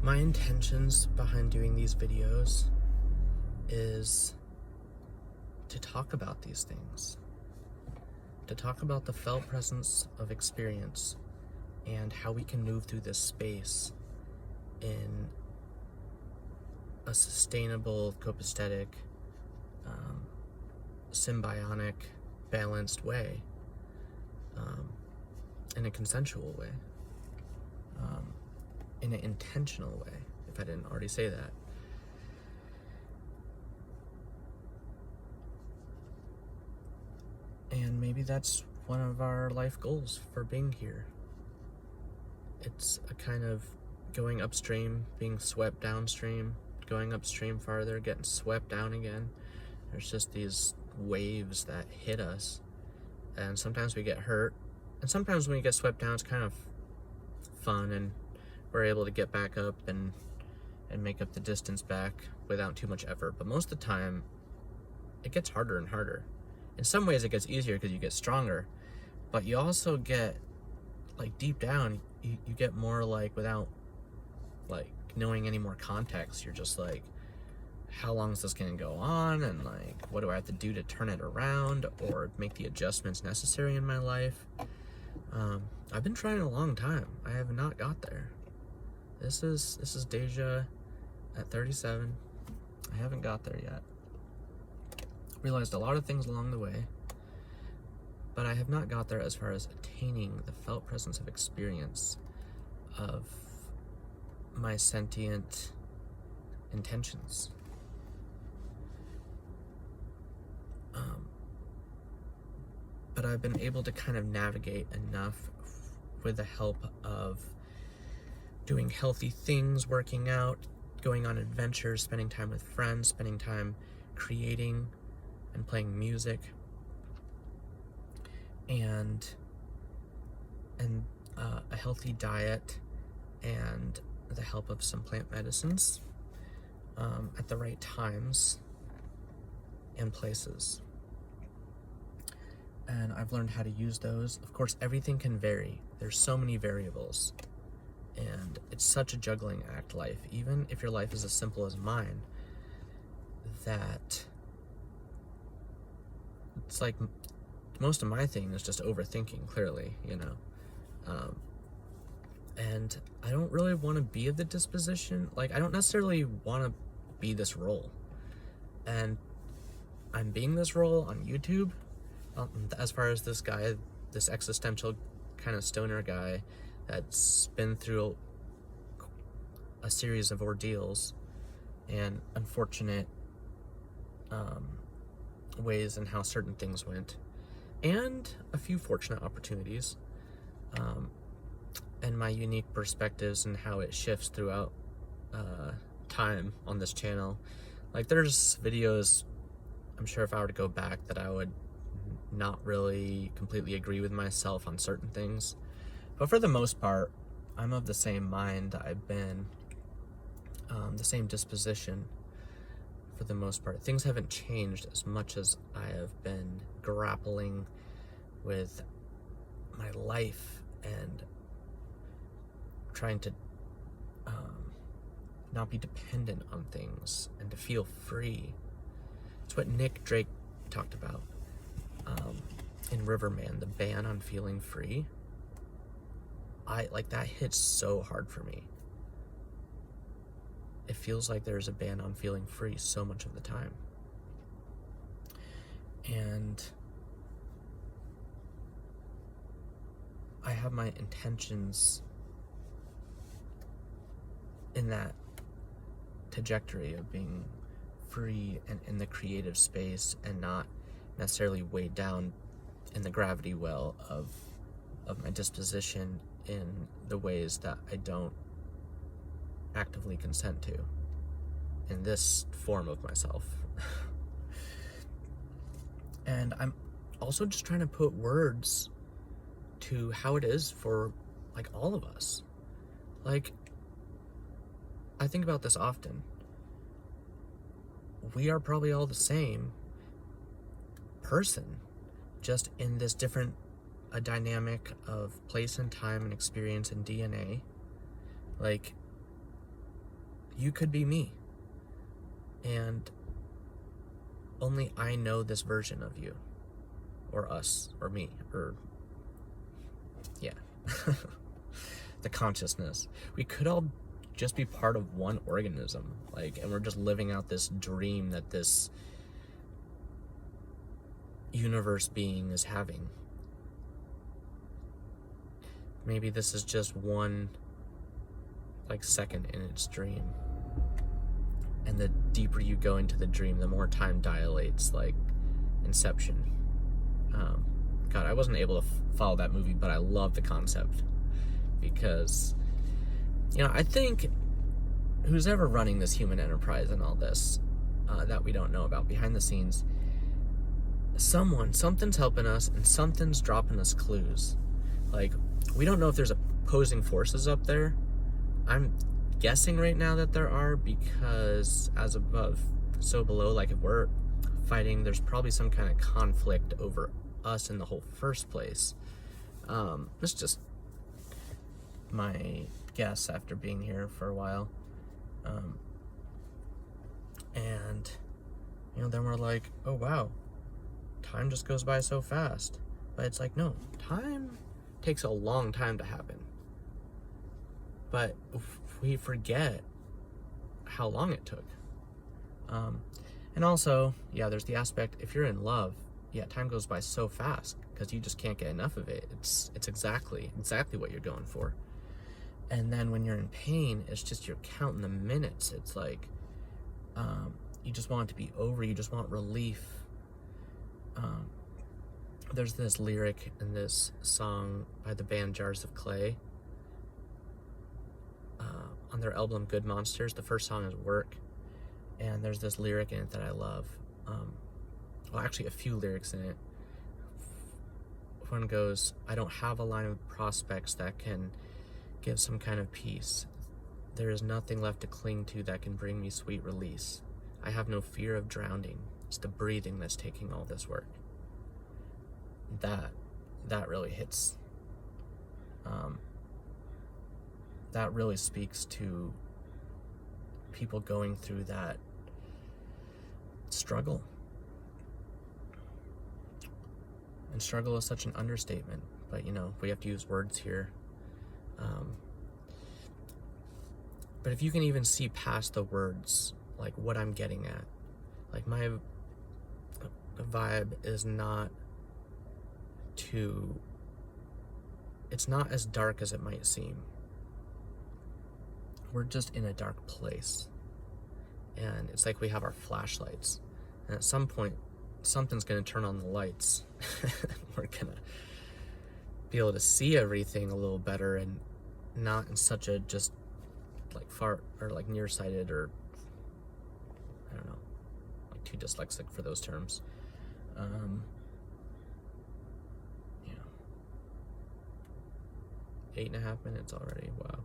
My intentions behind doing these videos is to talk about these things, to talk about the felt presence of experience and how we can move through this space in a sustainable, copacetic, symbiotic, balanced way, in a consensual way, in an intentional way, if I didn't already say that. And maybe that's one of our life goals for being here. It's a kind of going upstream, being swept downstream, going upstream farther, getting swept down again. There's just these waves that hit us, and sometimes we get hurt, and sometimes when we get swept down, it's kind of fun, and we're able to get back up and make up the distance back without too much effort. But most of the time, it gets harder and harder. In some ways, it gets easier because you get stronger, but you also get, like, deep down, you get more, like, without, like, knowing any more context. You're just like, how long is this going to go on? And, like, what do I have to do to turn it around or make the adjustments necessary in my life? I've been trying a long time. I have not got there. This is Deja at 37. I haven't got there yet. Realized a lot of things along the way, but I have not got there as far as attaining the felt presence of experience of my sentient intentions. But I've been able to kind of navigate enough with the help of doing healthy things, working out, going on adventures, spending time with friends, spending time creating and playing music, and a healthy diet, and the help of some plant medicines at the right times and places. And I've learned how to use those. Of course, everything can vary. There's so many variables, and it's such a juggling act, life. Even if your life is as simple as mine, that it's like most of my thing is just overthinking, clearly, and I don't really want to be of the disposition, like, I don't necessarily want to be this role, and I'm being this role on YouTube, as far as this guy, this existential kind of stoner guy that's been through a series of ordeals and unfortunate ways in how certain things went, and a few fortunate opportunities, and my unique perspectives and how it shifts throughout time on this channel. Like, there's videos, I'm sure if I were to go back, that I would not really completely agree with myself on certain things, but for the most part, I'm of the same mind. I've been the same disposition for the most part. Things haven't changed as much as I have been grappling with my life and trying to not be dependent on things and to feel free. It's what Nick Drake talked about in Riverman, the ban on feeling free. That hits so hard for me. It feels like there's a ban on feeling free so much of the time. And I have my intentions in that trajectory of being free and in the creative space, and not necessarily weighed down in the gravity well of my disposition in the ways that I don't actively consent to in this form of myself. And I'm also just trying to put words to how it is for, like, all of us. Like, I think about this often. We are probably all the same person, just in this different a dynamic of place and time and experience and DNA. Like, you could be me. And only I know this version of you, or us, or me, or yeah. The consciousness. We could all just be part of one organism, like, and we're just living out this dream that this universe being is having. Maybe this is just one, like, second in its dream. And the deeper you go into the dream, the more time dilates, like Inception. God, I wasn't able to follow that movie, but I love the concept. Because, you know, I think who's ever running this human enterprise and all this that we don't know about behind the scenes, something's helping us and something's dropping us clues. Like, we don't know if there's opposing forces up there. I'm guessing right now that there are, because as above, so below. Like, if we're fighting, there's probably some kind of conflict over us in the whole first place. It's just my guess after being here for a while. And, you know, then we're like, oh wow, time just goes by so fast. But it's like, no, time takes a long time to happen. But we forget how long it took. And also, yeah, there's the aspect, if you're in love, yeah, time goes by so fast because you just can't get enough of it. It's exactly what you're going for. And then when you're in pain, it's just you're counting the minutes. It's like, you just want it to be over. You just want relief. There's this lyric in this song by the band Jars of Clay. On their album Good Monsters, the first song is Work. And there's this lyric in it that I love. Well, actually a few lyrics in it. One goes, I don't have a line of prospects that can give some kind of peace. There is nothing left to cling to that can bring me sweet release. I have no fear of drowning. It's the breathing that's taking all this work. That really hits. That really speaks to people going through that struggle. And struggle is such an understatement, but you know, we have to use words here. But if you can even see past the words, like what I'm getting at, like my vibe is not it's not as dark as it might seem. We're just in a dark place. And it's like we have our flashlights. And at some point, something's going to turn on the lights. We're going to be able to see everything a little better and not in such a just like far or like nearsighted, or I don't know, like too dyslexic for those terms. Yeah. 8.5 minutes already. Wow.